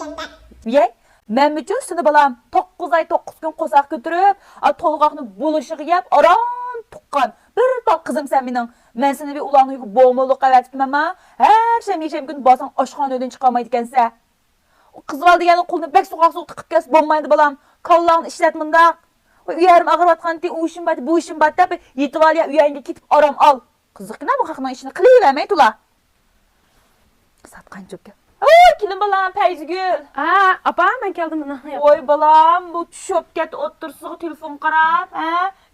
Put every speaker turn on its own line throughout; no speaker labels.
ekende.
Ye, men üçün seni balam 9 ay 9 gün qosaq götürüp, tolğaqni buluşuq yap, aram tuqqan. Bir bak kızım sen mening. Men seni bir ulanı yuqub boğmalıq qavatibman ma. Her şem gün basan aşxanadan chiqamaydı ekansa. O qızval degani qo'lni bek soqaq soq tiqib kes bo'lmaydi balam. Kallağını ishlat mundaq. Uyarim ag'rivatqanti u ishim bor, bu ishim bor deb yetib ol ya, uyingga ketib aram al. Qiziqgina bu haqning ishini qilavermaydi ular. Satqan jo'ka. Oy, kelim balam, Fayzgül.
Apa, ben geldim.
Oy balam, bu tushib ketdi o'tirsiq telefon qarab,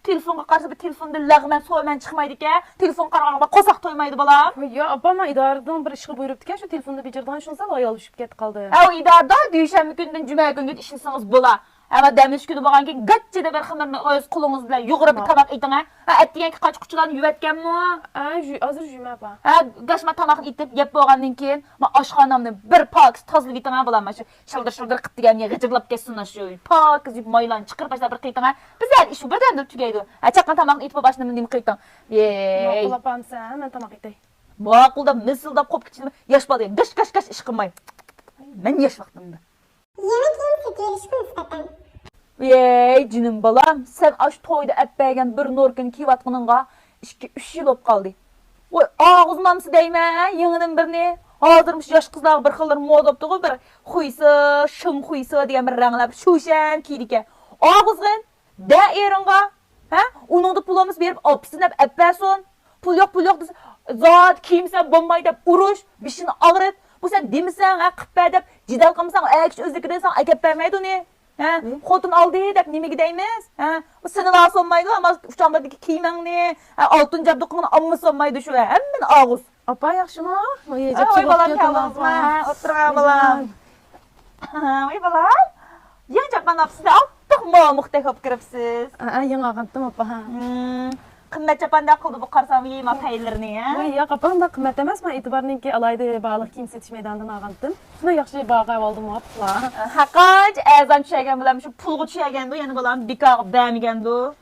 telefonga qarasa bir telefonda lag'man so'yman chiqmaydi ekan. Telefon qaraganda qosaq to'ymaydi balam.
Ya apa, ben idareden bir işe buyurup diken şu telefonda becirden şunsa ayol düşüp ketdi kaldı.
O idarda dushanba kundan juma kunga ishlasangiz bo'lar. Ama demish kuni bo'lganki gachchida bir xamirni o'z qo'lingiz bilan yug'urib tomoq eting ha. Atdiganki qochquchilarni yuvatganmi?
Hozir juma apa.
Gashma tomoqni itib yeb bo'lgandan keyin men oshxonamni bir pok tozalab eting ha bo'laman shu. Shildir qilib degan g'ijirlab ketsin shu. Pok zib maylan chiqirib tashlab bir qiting ha. Bizlar ish birdan tugaydi. Chaqqan tomoqni itib boshini nima qiting?
Ma'qul apam sen, men tomoq itay.
Ma'qulda misildab qo'p ketishim yosh bola gash ish qilmay. Men yosh vaqtimda.
Yemek yemesi gelişme nispeten.
Ey cinim balam, sen aş toyda etbəyən bir norkin kiyvatqınınğa 2-3 yıl op qaldı. Oy, ağızmamsı deyme, yığının birini. Hazırmış yaş kızlar bir xılır modopduğu bir xuysa, şım xuysa degan bir rənglər, şuşan kiydike. Ağızgın, da erinğa, onunda pulumuz berib, opisin hep etbəsun. Pul yoq, zat kiyimsen bombay dep uruş, bişini ağrıt. Bu sen demisen, qıppa dep, cidal qımsan, ayakış özlüküresen, akep vermeydi onu. Xotun aldı dep nime gideymiz? Bu senin ağız olmaydı ama uçağındaki kiymenini, altın cabdıqını amması olmaydı şu. Hemen ağız.
Apa yaxşı mı?
Oy balam kalmazma. Otur balam. Oy balam. Yan Japan apsida altıq muamıqda hop kiripsiz.
Yan ağantım apa.
Qimmat Japan'da qıldı bu qarsam yeyma paylarını.
Ya kapağım da kıymet demez mi? İtibarının ki alaydı bağlıq kim setiş meydanından ağantım. Şuna yaxşı bağa aldım apla.
Haqaç azam çəyən bilam şu pulğu çəyəndə, yəni balam bikaq bəmigəndə.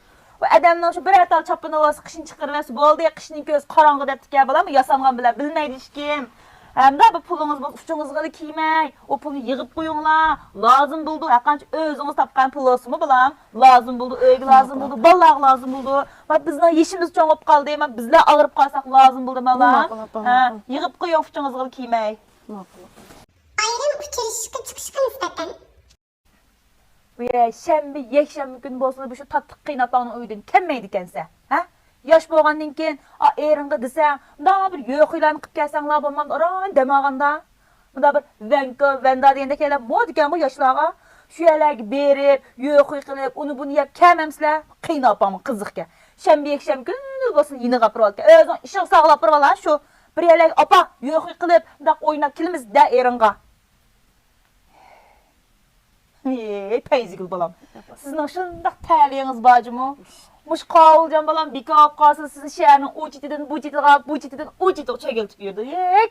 Bu adamdan şu bir atal çapını olası qışın çıxırması boldu ya qışın göz qaranğı dep tikə balam yasanğan bilə bilməydi heç kim. Hem de bu pulunuz bu uçuңuzga kiymay, o pulni yığıp qoyuңlar. Lazım buldu. Haqanç özüңiz tapqan pul olsunmu bilam? Lazım buldu, öygü lazım buldu, balaq lazım buldu. Bak bizden yeşimiz çoğup qaldı, ama bizler ağırıp qalsaq lazım buldu balam. Yığıp qoyuң uçuңuzga kiymay.
Ayrım uçuruşka çıkışka nispeten.
Şembe, yekşembe gün bolsun bu şu tatlıq qiynapağını öydün. Kemmeydi kense. Yaş bolğandan keyin eringa desəң, da bir yo'quylarni qilib kelsanglar bo'lmam, aran demaganda. Bunda bir venda deganda kelib, mod ekan bu yoshlarga. Shu yerlarga berib, yo'quy qilib, uni buni yeb kelmamsizlar. Qiynapamı qiziqga. Shanba yakshanba kuni bo'lsin yini qapirib olgan. O'zing ishing saqlab turib ola shu. Bir yerlarga opa, yo'quy qilib, bundaq o'ynab kelimiz da eringa. Ey, Fayzgül balam. Sizning shundaq ta'ligingiz bormi? Muş qavulcan balam bikap qalsın sizin şəhərin o citidən bu citidən o citidən çəkiltib yurdu.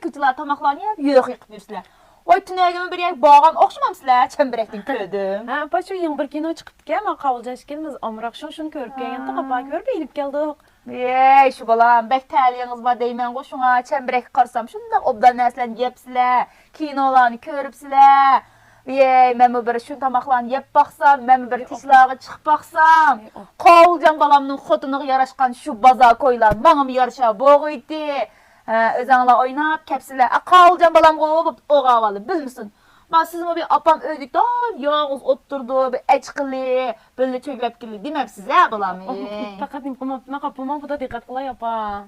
Kıçılar tamaqlarını yeb yox yıqıb yursular. Oy tünəgimi bir yak bağan oxşamamsızlar, çəmbirəkdən kördüm.
Apa şu yeni bir kino çıkıp ama qavulcan şekilimiz amraq şunu körüp gelgen de qapa körüp eğilip geldik.
Ey şu balam, bək təliyiniz var deymən qoşuna, çəmbirək qarsam şundaq obdan nəslən yepsizlər, kinolarını körüpsizlər. Men bir şu tamaqlarını yeb baxsam, men bir tişlağı çıxıb baxsam, qavulcan balamның xotunuğa yaraşqan şu baza koylar, mənim yarışa boğuydu. Özənglər oynab, kəpsizlər, qavulcan balam qoyub oğavalı, bilmisin. Ben sizin o bir apam öldükdə, yağız oturdu, bir əçqili, böyle çökləb gili, deməm sizə balam.
Fakat ben kapıma bu da dikkat kılay apa.